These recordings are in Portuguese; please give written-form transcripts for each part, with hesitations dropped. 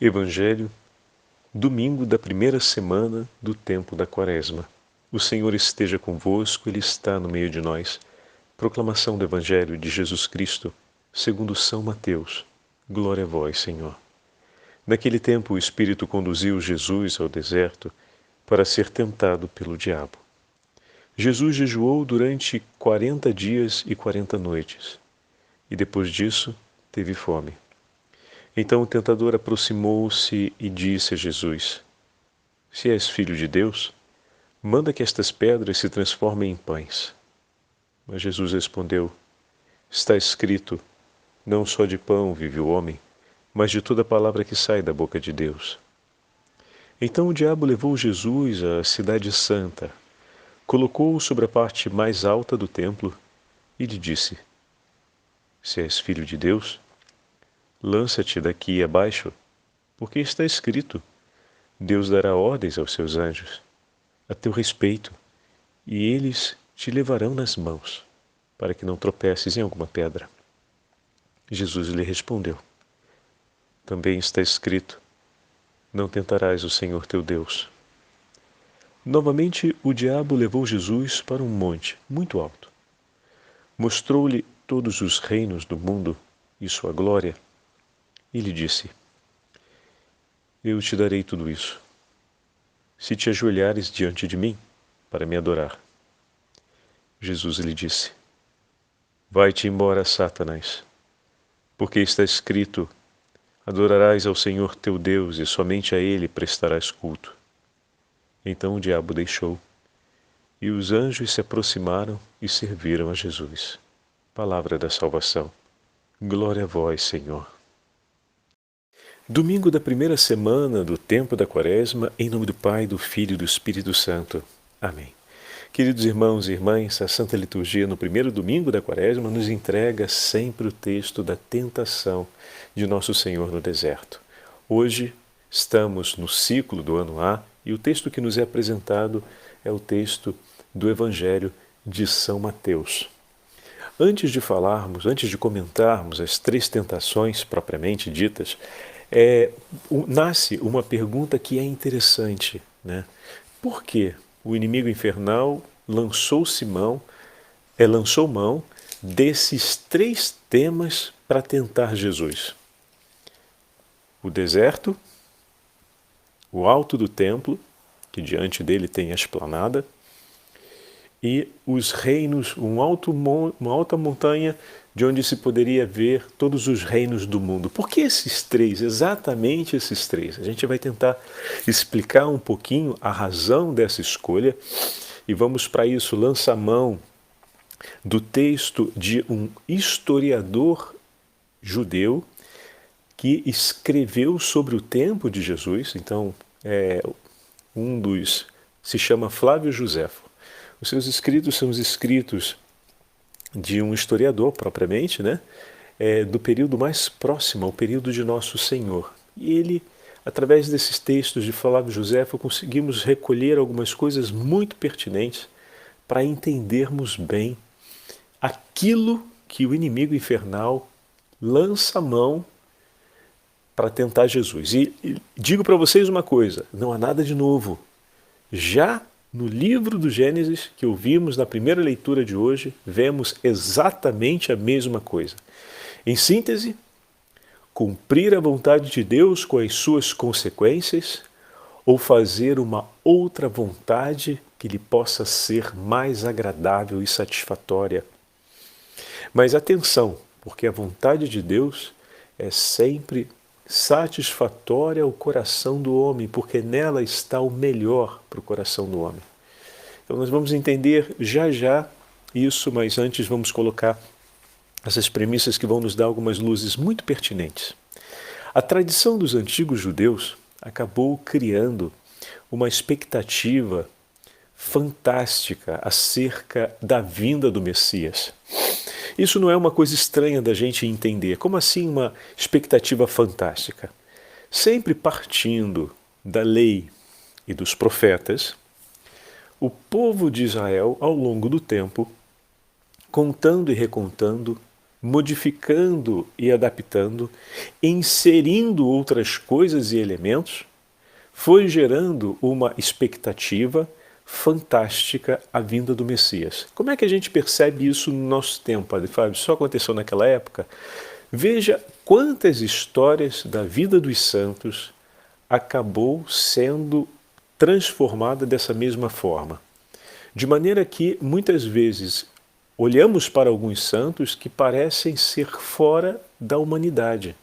Evangelho, domingo da primeira semana do tempo da Quaresma. O Senhor esteja convosco, Ele está no meio de nós. Proclamação do Evangelho de Jesus Cristo, segundo São Mateus. Glória a vós, Senhor. Naquele tempo o Espírito conduziu Jesus ao deserto para ser tentado pelo diabo. Jesus jejuou durante 40 dias e 40 noites, e depois disso teve fome. Então o tentador aproximou-se e disse a Jesus: Se és filho de Deus, manda que estas pedras se transformem em pães. Mas Jesus respondeu: Está escrito, não só de pão vive o homem, mas de toda palavra que sai da boca de Deus. Então o diabo levou Jesus à cidade santa, colocou-o sobre a parte mais alta do templo e lhe disse: Se és filho de Deus, lança-te daqui abaixo, porque está escrito, Deus dará ordens aos seus anjos, a teu respeito, e eles te levarão nas mãos, para que não tropeces em alguma pedra. Jesus lhe respondeu: Também está escrito, não tentarás o Senhor teu Deus. Novamente o diabo levou Jesus para um monte muito alto. Mostrou-lhe todos os reinos do mundo e sua glória, e lhe disse: Eu te darei tudo isso, se te ajoelhares diante de mim para me adorar. Jesus lhe disse: Vai-te embora, Satanás, porque está escrito, adorarás ao Senhor teu Deus e somente a Ele prestarás culto. Então o diabo deixou, e os anjos se aproximaram e serviram a Jesus. Palavra da salvação. Glória a vós, Senhor. Domingo da primeira semana do tempo da Quaresma, em nome do Pai, do Filho e do Espírito Santo. Amém. Queridos irmãos e irmãs, a Santa Liturgia no primeiro domingo da Quaresma nos entrega sempre o texto da tentação de Nosso Senhor no deserto. Hoje estamos no ciclo do ano A e o texto que nos é apresentado é o texto do Evangelho de São Mateus. Antes de comentarmos as três tentações propriamente ditas, nasce uma pergunta que é interessante, né? Por que o inimigo infernal lançou mão desses três temas para tentar Jesus? O deserto, o alto do templo, que diante dele tem a esplanada, e os reinos, uma alta montanha de onde se poderia ver todos os reinos do mundo. Por que esses três, exatamente esses três? A gente vai tentar explicar um pouquinho a razão dessa escolha e vamos para isso lançar mão do texto de um historiador judeu que escreveu sobre o tempo de Jesus. Então, se chama Flávio Joséfo. Os seus escritos são os escritos de um historiador propriamente, né? Do período mais próximo ao período de Nosso Senhor. E ele, através desses textos de Flávio Joséfo, conseguimos recolher algumas coisas muito pertinentes para entendermos bem aquilo que o inimigo infernal lança a mão para tentar Jesus. E digo para vocês uma coisa, não há nada de novo. Já no livro do Gênesis, que ouvimos na primeira leitura de hoje, vemos exatamente a mesma coisa. Em síntese, cumprir a vontade de Deus com as suas consequências ou fazer uma outra vontade que lhe possa ser mais agradável e satisfatória. Mas atenção, porque a vontade de Deus é sempre satisfatória ao coração do homem, porque nela está o melhor para o coração do homem. Então nós vamos entender já isso, mas antes vamos colocar essas premissas que vão nos dar algumas luzes muito pertinentes. A tradição dos antigos judeus acabou criando uma expectativa fantástica acerca da vinda do Messias. Isso não é uma coisa estranha da gente entender. Como assim uma expectativa fantástica? Sempre partindo da lei e dos profetas, o povo de Israel, ao longo do tempo, contando e recontando modificando e adaptando, inserindo outras coisas e elementos, foi gerando uma expectativa fantástica à vinda do Messias. Como é que a gente percebe isso no nosso tempo, Padre Fábio? Só aconteceu naquela época? Veja quantas histórias da vida dos santos acabou sendo transformada dessa mesma forma. De maneira que, muitas vezes, olhamos para alguns santos que parecem ser fora da humanidade.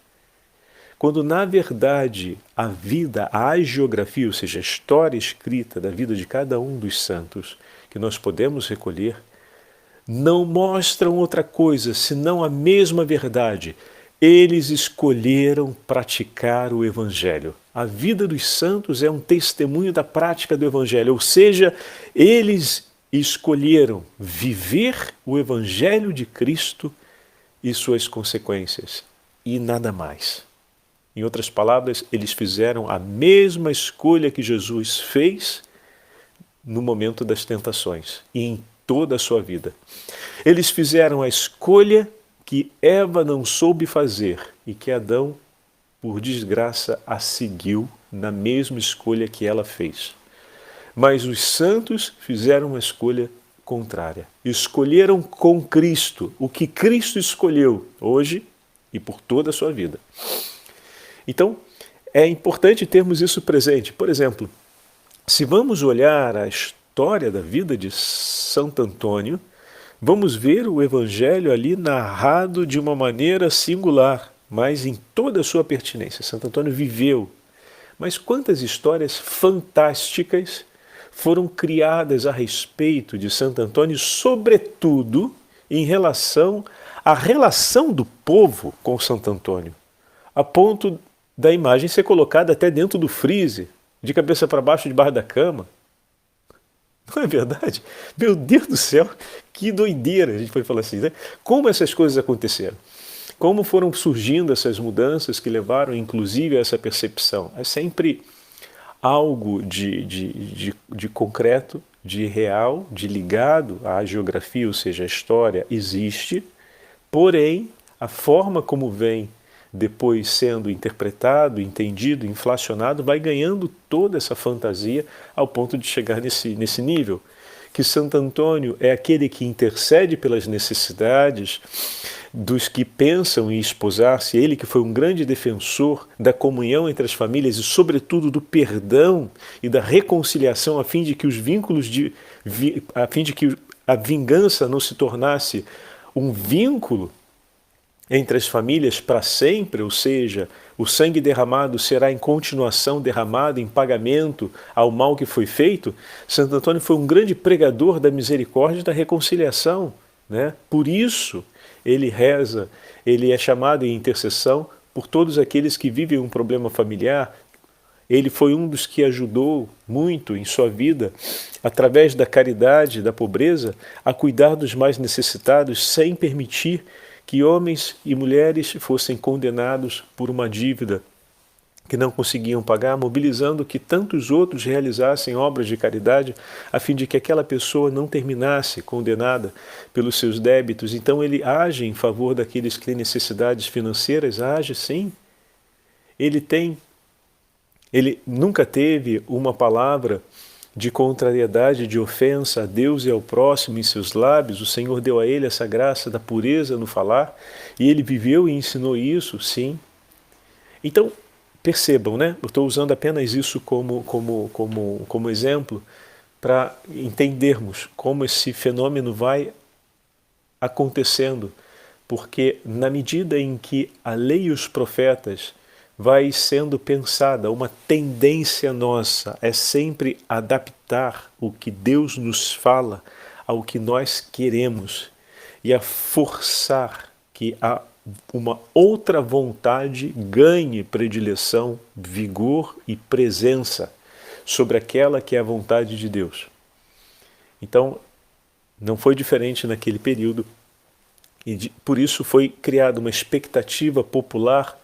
Quando, na verdade, a vida, a hagiografia, ou seja, a história escrita da vida de cada um dos santos, que nós podemos recolher, não mostram outra coisa senão a mesma verdade. Eles escolheram praticar o Evangelho. A vida dos santos é um testemunho da prática do Evangelho, ou seja, eles escolheram viver o Evangelho de Cristo e suas consequências, e nada mais. Em outras palavras, eles fizeram a mesma escolha que Jesus fez no momento das tentações e em toda a sua vida. Eles fizeram a escolha que Eva não soube fazer e que Adão, por desgraça, a seguiu na mesma escolha que ela fez. Mas os santos fizeram uma escolha contrária. Escolheram com Cristo o que Cristo escolheu hoje e por toda a sua vida. Então, é importante termos isso presente. Por exemplo, se vamos olhar a história da vida de Santo Antônio, vamos ver o Evangelho ali narrado de uma maneira singular, mas em toda a sua pertinência. Santo Antônio viveu. Mas quantas histórias fantásticas foram criadas a respeito de Santo Antônio, sobretudo em relação à relação do povo com Santo Antônio, a ponto da imagem ser colocada até dentro do freezer, de cabeça para baixo debaixo da cama. Não é verdade? Meu Deus do céu, que doideira, a gente pode falar assim, né? Como essas coisas aconteceram? Como foram surgindo essas mudanças que levaram, inclusive, a essa percepção? É sempre algo de concreto, de real, de ligado à geografia, ou seja, a história existe, porém, a forma como vem depois sendo interpretado, entendido, inflacionado, vai ganhando toda essa fantasia ao ponto de chegar nesse nível. Que Santo Antônio é aquele que intercede pelas necessidades dos que pensam em esposar-se, ele que foi um grande defensor da comunhão entre as famílias e, sobretudo, do perdão e da reconciliação, a fim de que os vínculos a fim de que a vingança não se tornasse um vínculo entre as famílias para sempre, ou seja, o sangue derramado será em continuação derramado em pagamento ao mal que foi feito. Santo Antônio foi um grande pregador da misericórdia e da reconciliação, né? Por isso ele reza, ele é chamado em intercessão por todos aqueles que vivem um problema familiar. Ele foi um dos que ajudou muito em sua vida, através da caridade, da pobreza, a cuidar dos mais necessitados, sem permitir que homens e mulheres fossem condenados por uma dívida que não conseguiam pagar, mobilizando que tantos outros realizassem obras de caridade, a fim de que aquela pessoa não terminasse condenada pelos seus débitos. Então ele age em favor daqueles que têm necessidades financeiras, age sim. Ele nunca teve uma palavra de contrariedade, de ofensa a Deus e ao próximo em seus lábios. O Senhor deu a ele essa graça da pureza no falar, e ele viveu e ensinou isso, sim. Então, percebam, né? Eu estou usando apenas isso como exemplo para entendermos como esse fenômeno vai acontecendo, porque na medida em que a lei e os profetas vai sendo pensada, uma tendência nossa é sempre adaptar o que Deus nos fala ao que nós queremos e a forçar que uma outra vontade ganhe predileção, vigor e presença sobre aquela que é a vontade de Deus. Então, não foi diferente naquele período e por isso foi criada uma expectativa popular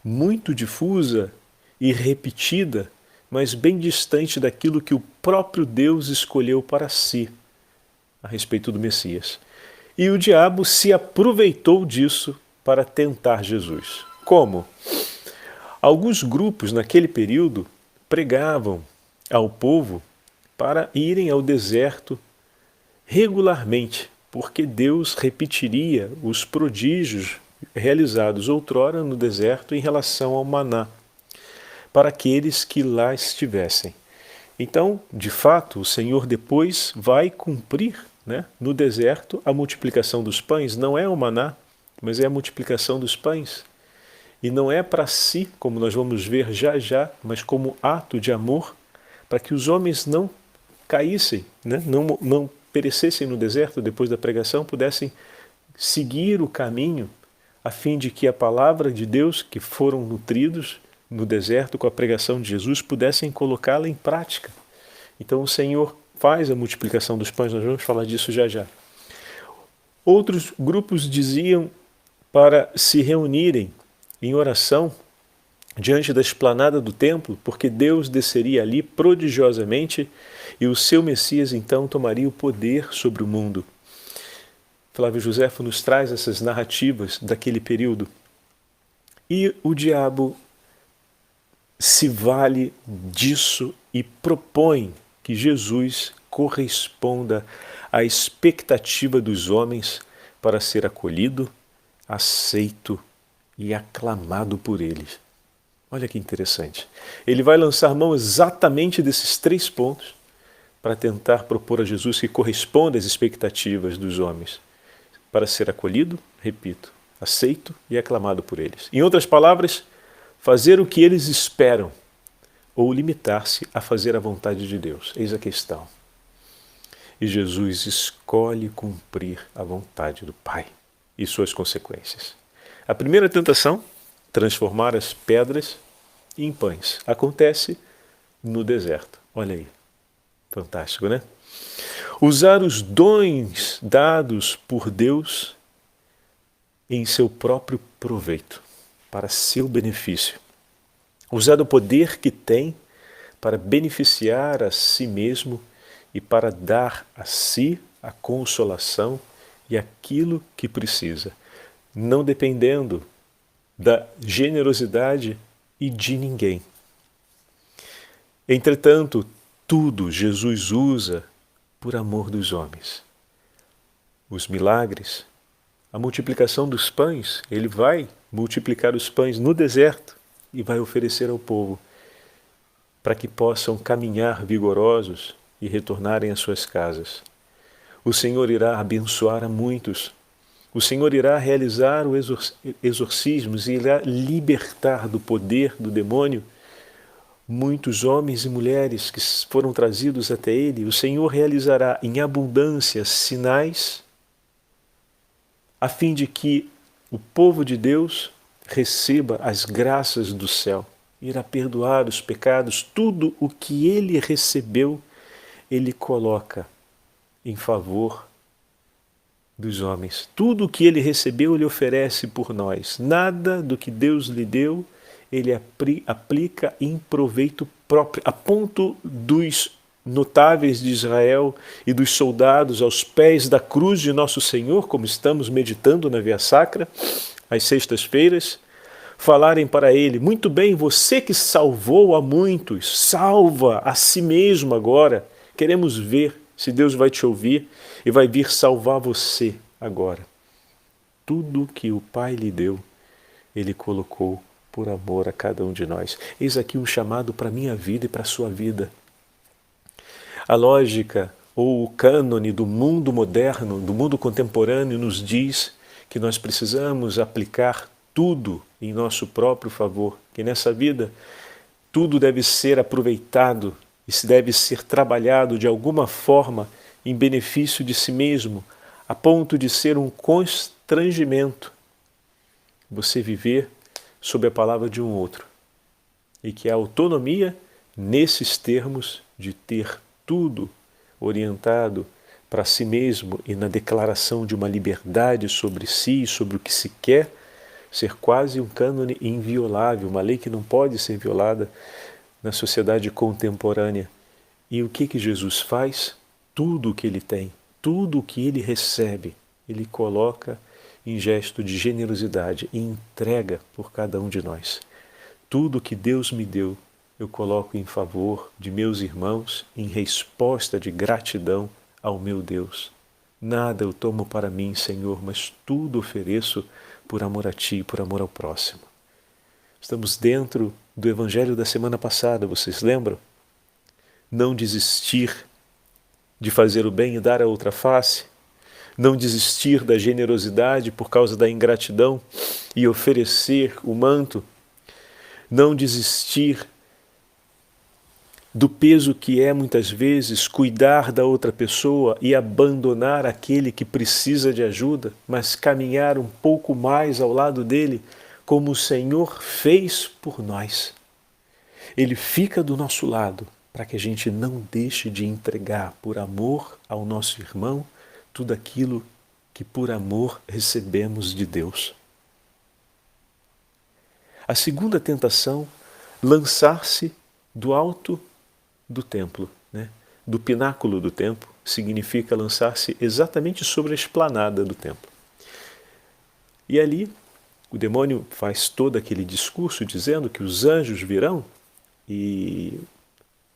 muito difusa e repetida, mas bem distante daquilo que o próprio Deus escolheu para si a respeito do Messias. E o diabo se aproveitou disso para tentar Jesus. Como? Alguns grupos naquele período pregavam ao povo para irem ao deserto regularmente, porque Deus repetiria os prodígios realizados outrora no deserto em relação ao maná, para aqueles que lá estivessem. Então, de fato, o Senhor depois vai cumprir, no deserto a multiplicação dos pães. Não é o maná, mas é a multiplicação dos pães. E não é para si, como nós vamos ver já já, mas como ato de amor, para que os homens não caíssem, não perecessem no deserto depois da pregação, pudessem seguir o caminho, a fim de que a palavra de Deus, que foram nutridos no deserto com a pregação de Jesus, pudessem colocá-la em prática. Então o Senhor faz a multiplicação dos pães, nós vamos falar disso já já. Outros grupos diziam para se reunirem em oração diante da esplanada do templo, porque Deus desceria ali prodigiosamente e o seu Messias então tomaria o poder sobre o mundo. Flávio Josefo nos traz essas narrativas daquele período. E o diabo se vale disso e propõe que Jesus corresponda à expectativa dos homens para ser acolhido, aceito e aclamado por eles. Olha que interessante. Ele vai lançar mão exatamente desses 3 pontos para tentar propor a Jesus que corresponda às expectativas dos homens, para ser acolhido, repito, aceito e aclamado por eles. Em outras palavras, fazer o que eles esperam ou limitar-se a fazer a vontade de Deus. Eis a questão. E Jesus escolhe cumprir a vontade do Pai e suas consequências. A primeira tentação, transformar as pedras em pães, acontece no deserto. Olha aí, fantástico, né? Usar os dons dados por Deus em seu próprio proveito, para seu benefício. Usar o poder que tem para beneficiar a si mesmo e para dar a si a consolação e aquilo que precisa, não dependendo da generosidade e de ninguém. Entretanto, tudo Jesus usa por amor dos homens. Os milagres, a multiplicação dos pães, ele vai multiplicar os pães no deserto e vai oferecer ao povo para que possam caminhar vigorosos e retornarem às suas casas. O Senhor irá abençoar a muitos. O Senhor irá realizar os exorcismos e irá libertar do poder do demônio muitos homens e mulheres que foram trazidos até Ele. O Senhor realizará em abundância sinais a fim de que o povo de Deus receba as graças do céu. Irá perdoar os pecados, tudo o que Ele recebeu, Ele coloca em favor dos homens. Tudo o que Ele recebeu, Ele oferece por nós. Nada do que Deus lhe deu, Ele aplica em proveito próprio, a ponto dos notáveis de Israel e dos soldados aos pés da cruz de Nosso Senhor, como estamos meditando na Via Sacra, às sextas-feiras, falarem para Ele: muito bem, você que salvou a muitos, salva a si mesmo agora. Queremos ver se Deus vai te ouvir e vai vir salvar você agora. Tudo que o Pai lhe deu, Ele colocou por amor a cada um de nós. Eis aqui um chamado para a minha vida e para a sua vida. A lógica ou o cânone do mundo moderno, do mundo contemporâneo, nos diz que nós precisamos aplicar tudo em nosso próprio favor, que nessa vida tudo deve ser aproveitado e se deve ser trabalhado de alguma forma em benefício de si mesmo, a ponto de ser um constrangimento você viver sob a palavra de um outro. E que a autonomia, nesses termos, de ter tudo orientado para si mesmo e na declaração de uma liberdade sobre si e sobre o que se quer, ser quase um cânone inviolável, uma lei que não pode ser violada na sociedade contemporânea. E o que Jesus faz? Tudo o que Ele tem, tudo o que Ele recebe, Ele coloca em gesto de generosidade e entrega por cada um de nós. Tudo que Deus me deu, eu coloco em favor de meus irmãos, em resposta de gratidão ao meu Deus. Nada eu tomo para mim, Senhor, mas tudo ofereço por amor a Ti e por amor ao próximo. Estamos dentro do Evangelho da semana passada, vocês lembram? Não desistir de fazer o bem e dar a outra face, não desistir da generosidade por causa da ingratidão e oferecer o manto, não desistir do peso que é muitas vezes cuidar da outra pessoa e abandonar aquele que precisa de ajuda, mas caminhar um pouco mais ao lado dele, como o Senhor fez por nós. Ele fica do nosso lado para que a gente não deixe de entregar por amor ao nosso irmão tudo aquilo que por amor recebemos de Deus. A segunda tentação, lançar-se do alto do templo, do pináculo do templo, significa lançar-se exatamente sobre a esplanada do templo. E ali o demônio faz todo aquele discurso dizendo que os anjos virão e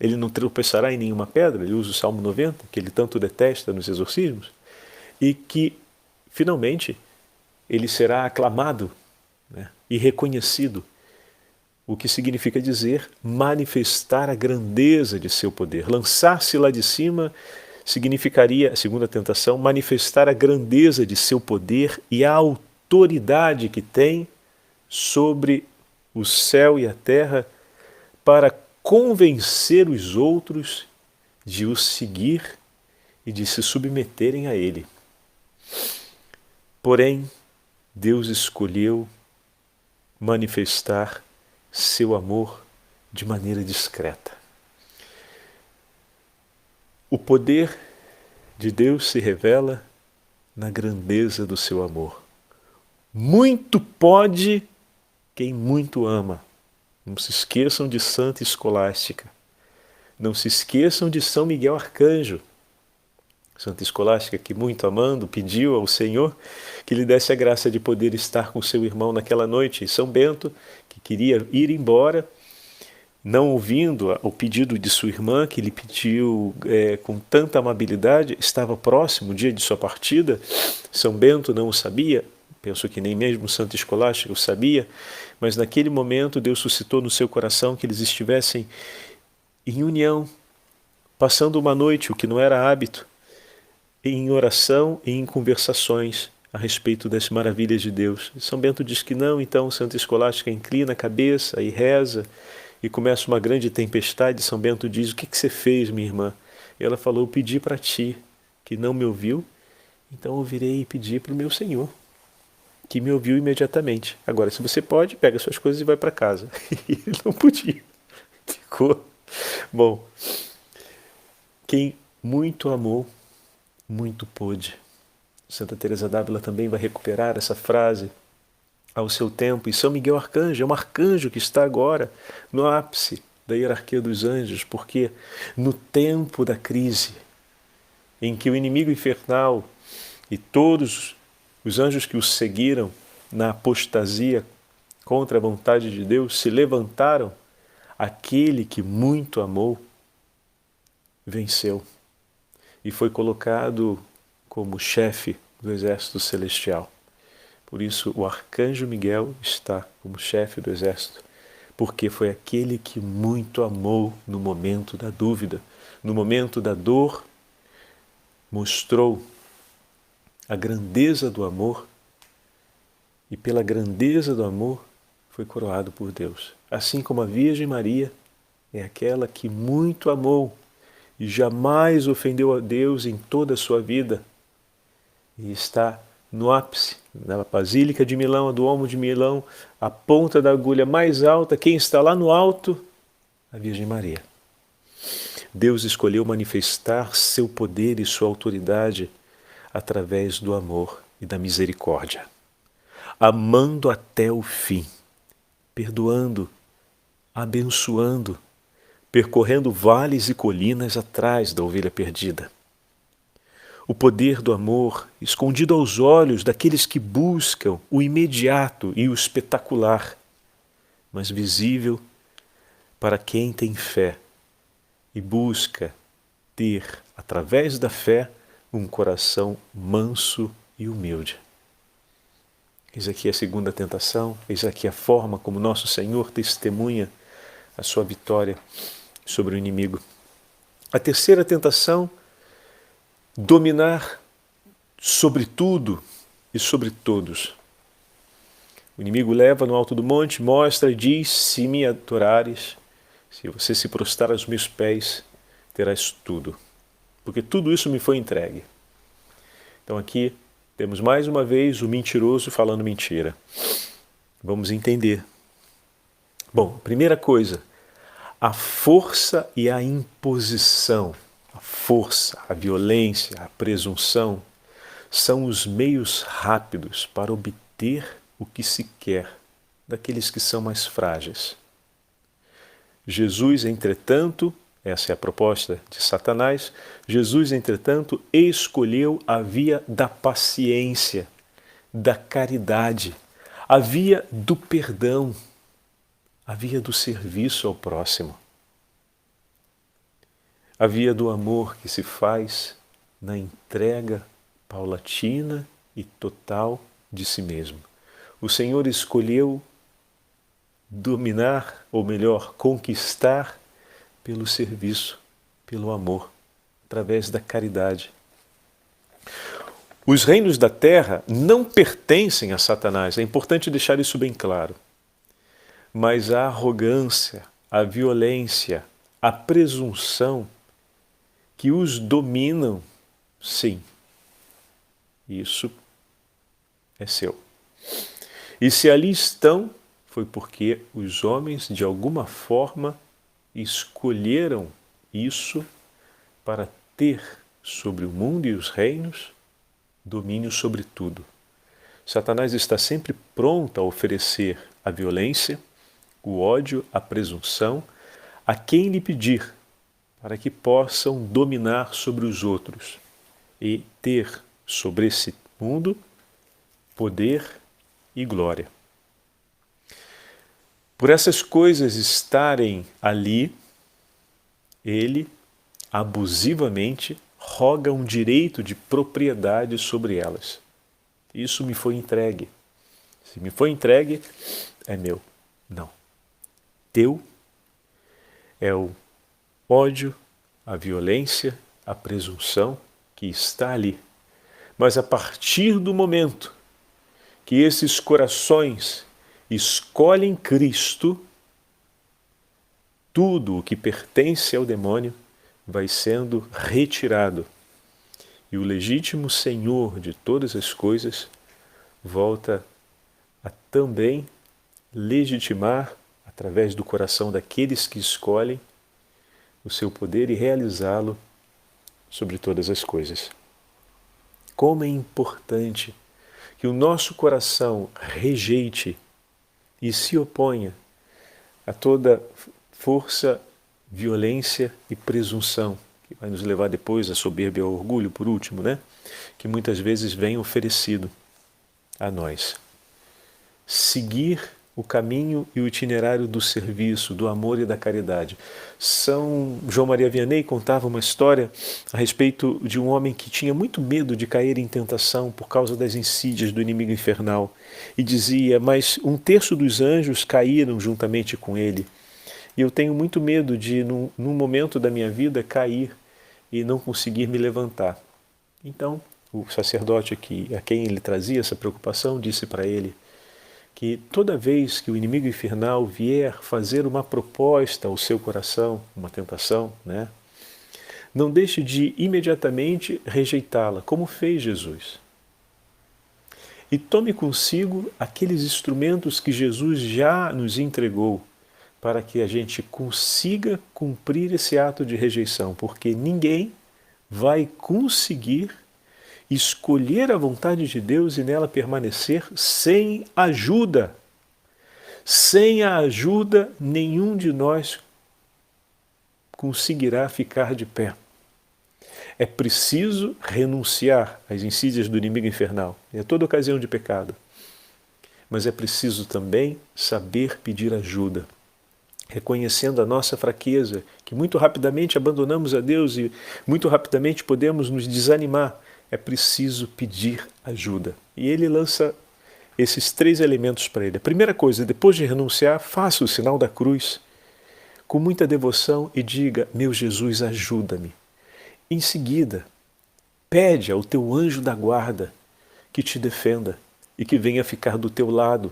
ele não tropeçará em nenhuma pedra, ele usa o Salmo 90, que ele tanto detesta nos exorcismos, e que finalmente ele será aclamado e reconhecido, o que significa dizer manifestar a grandeza de seu poder. Lançar-se lá de cima significaria, segundo a tentação, manifestar a grandeza de seu poder e a autoridade que tem sobre o céu e a terra para convencer os outros de o seguir e de se submeterem a ele. Porém, Deus escolheu manifestar seu amor de maneira discreta. O poder de Deus se revela na grandeza do seu amor. Muito pode quem muito ama. Não se esqueçam de Santa Escolástica. Não se esqueçam de São Miguel Arcanjo. Santa Escolástica, que muito amando, pediu ao Senhor que lhe desse a graça de poder estar com seu irmão naquela noite. E São Bento, que queria ir embora, não ouvindo o pedido de sua irmã, que lhe pediu com tanta amabilidade, estava próximo o dia de sua partida. São Bento não o sabia, penso que nem mesmo Santa Escolástica o sabia, mas naquele momento Deus suscitou no seu coração que eles estivessem em união, passando uma noite, o que não era hábito, em oração e em conversações a respeito das maravilhas de Deus. E São Bento diz que não, então Santa Escolástica inclina a cabeça e reza, e começa uma grande tempestade. São Bento diz: o que você fez, minha irmã? E ela falou: eu pedi para ti, que não me ouviu, então eu virei e pedi para o meu Senhor, que me ouviu imediatamente. Agora, se você pode, pega suas coisas e vai para casa. E ele não podia. Ficou. Bom, quem muito amou, muito pôde. Santa Teresa d'Ávila também vai recuperar essa frase ao seu tempo. E São Miguel Arcanjo é um arcanjo que está agora no ápice da hierarquia dos anjos, porque no tempo da crise, em que o inimigo infernal e todos os anjos que o seguiram na apostasia contra a vontade de Deus se levantaram, aquele que muito amou venceu e foi colocado como chefe do exército celestial. Por isso o arcanjo Miguel está como chefe do exército, porque foi aquele que muito amou no momento da dúvida, no momento da dor, mostrou a grandeza do amor e pela grandeza do amor foi coroado por Deus. Assim como a Virgem Maria é aquela que muito amou e jamais ofendeu a Deus em toda a sua vida e está no ápice, na Basílica de Milão, a Duomo de Milão, a ponta da agulha mais alta, quem está lá no alto? A Virgem Maria. Deus escolheu manifestar seu poder e sua autoridade através do amor e da misericórdia, amando até o fim, perdoando, abençoando, percorrendo vales e colinas atrás da ovelha perdida. o poder do amor escondido aos olhos daqueles que buscam o imediato e o espetacular, mas visível para quem tem fé e busca ter, através da fé, um coração manso e humilde. Eis aqui a segunda tentação, eis aqui a forma como nosso Senhor testemunha a sua vitória sobre o inimigo. A terceira tentação, dominar sobre tudo e sobre todos. O inimigo leva no alto do monte, mostra e diz: se me adorares, se você se prostrar aos meus pés, terás tudo, porque tudo isso me foi entregue. Então aqui temos mais uma vez o mentiroso falando mentira. Vamos entender. Bom, primeira coisa, a força e a imposição, a força, a violência, a presunção, são os meios rápidos para obter o que se quer daqueles que são mais frágeis. Jesus, entretanto, essa é a proposta de Satanás, Jesus, entretanto, escolheu a via da paciência, da caridade, a via do perdão, a via do serviço ao próximo, a via do amor que se faz na entrega paulatina e total de si mesmo. O Senhor escolheu dominar, ou melhor, conquistar pelo serviço, pelo amor, através da caridade. Os reinos da terra não pertencem a Satanás, é importante deixar isso bem claro. Mas a arrogância, a violência, a presunção que os dominam, sim, isso é seu. E se ali estão, foi porque os homens, de alguma forma, escolheram isso para ter sobre o mundo e os reinos domínio sobre tudo. Satanás está sempre pronto a oferecer a violência, o ódio, a presunção a quem lhe pedir, para que possam dominar sobre os outros e ter sobre esse mundo poder e glória. Por essas coisas estarem ali, ele abusivamente roga um direito de propriedade sobre elas. Isso me foi entregue. Se me foi entregue, é meu. Não. Teu é o ódio, a violência, a presunção que está ali. Mas a partir do momento que esses corações escolhem Cristo, tudo o que pertence ao demônio vai sendo retirado. E o legítimo Senhor de todas as coisas volta a também legitimar, através do coração daqueles que escolhem, o seu poder e realizá-lo sobre todas as coisas. Como é importante que o nosso coração rejeite e se oponha a toda força, violência e presunção, que vai nos levar depois à soberba e ao orgulho, por último, né? Que muitas vezes vem oferecido a nós. Seguir o caminho e o itinerário do serviço, do amor e da caridade. São João Maria Vianney contava uma história a respeito de um homem que tinha muito medo de cair em tentação por causa das insídias do inimigo infernal. E dizia, mas 1/3 dos anjos caíram juntamente com ele. E eu tenho muito medo de, num momento da minha vida, cair e não conseguir me levantar. Então, o sacerdote a quem ele trazia essa preocupação disse para ele que toda vez que o inimigo infernal vier fazer uma proposta ao seu coração, uma tentação, né, não deixe de imediatamente rejeitá-la, como fez Jesus. E tome consigo aqueles instrumentos que Jesus já nos entregou para que a gente consiga cumprir esse ato de rejeição, porque ninguém vai conseguir escolher a vontade de Deus e nela permanecer sem ajuda. Sem a ajuda, nenhum de nós conseguirá ficar de pé. É preciso renunciar às insídias do inimigo infernal, e a toda ocasião de pecado. Mas é preciso também saber pedir ajuda, reconhecendo a nossa fraqueza, que muito rapidamente abandonamos a Deus e muito rapidamente podemos nos desanimar. É preciso pedir ajuda. E ele lança esses 3 elementos para ele. A primeira coisa, depois de renunciar, faça o sinal da cruz com muita devoção e diga: meu Jesus, ajuda-me. Em seguida, pede ao teu anjo da guarda que te defenda e que venha ficar do teu lado,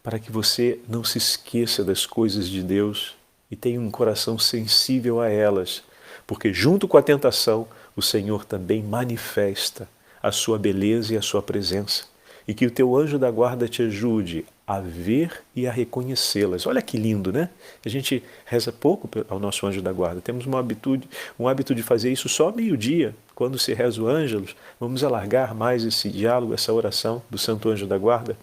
para que você não se esqueça das coisas de Deus e tenha um coração sensível a elas, porque junto com a tentação, o Senhor também manifesta a sua beleza e a sua presença. E que o teu anjo da guarda te ajude a ver e a reconhecê-las. Olha que lindo, né? A gente reza pouco ao nosso anjo da guarda. Temos um hábito de fazer isso só ao meio-dia. Quando se reza o Ângelus, vamos alargar mais esse diálogo, essa oração do Santo Anjo da Guarda.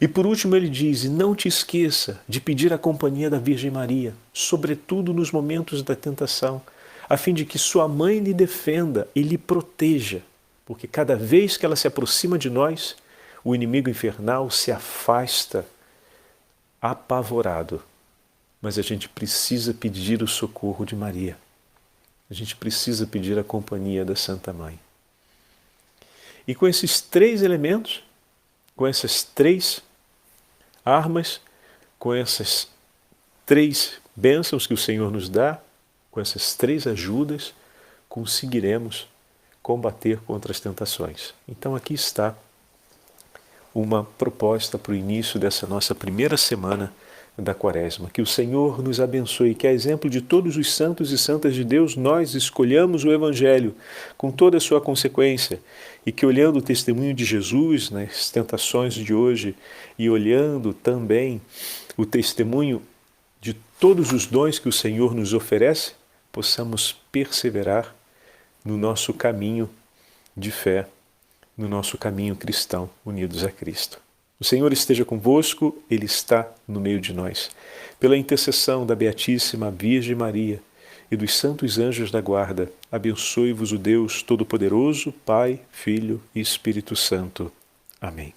E por último ele diz: não te esqueça de pedir a companhia da Virgem Maria, sobretudo nos momentos da tentação, a fim de que sua mãe lhe defenda e lhe proteja, porque cada vez que ela se aproxima de nós, o inimigo infernal se afasta apavorado. Mas a gente precisa pedir o socorro de Maria. A gente precisa pedir a companhia da Santa Mãe. E com esses 3 elementos, com essas 3 armas, com essas 3 bênçãos que o Senhor nos dá, com essas 3 ajudas, conseguiremos combater contra as tentações. Então aqui está uma proposta para o início dessa nossa primeira semana da Quaresma. Que o Senhor nos abençoe, que a exemplo de todos os santos e santas de Deus, nós escolhamos o Evangelho com toda a sua consequência, e que olhando o testemunho de Jesus nas tentações de hoje e olhando também o testemunho de todos os dons que o Senhor nos oferece, possamos perseverar no nosso caminho de fé, no nosso caminho cristão, unidos a Cristo. O Senhor esteja convosco, Ele está no meio de nós. Pela intercessão da Beatíssima Virgem Maria e dos santos anjos da guarda, abençoe-vos o Deus Todo-Poderoso, Pai, Filho e Espírito Santo. Amém.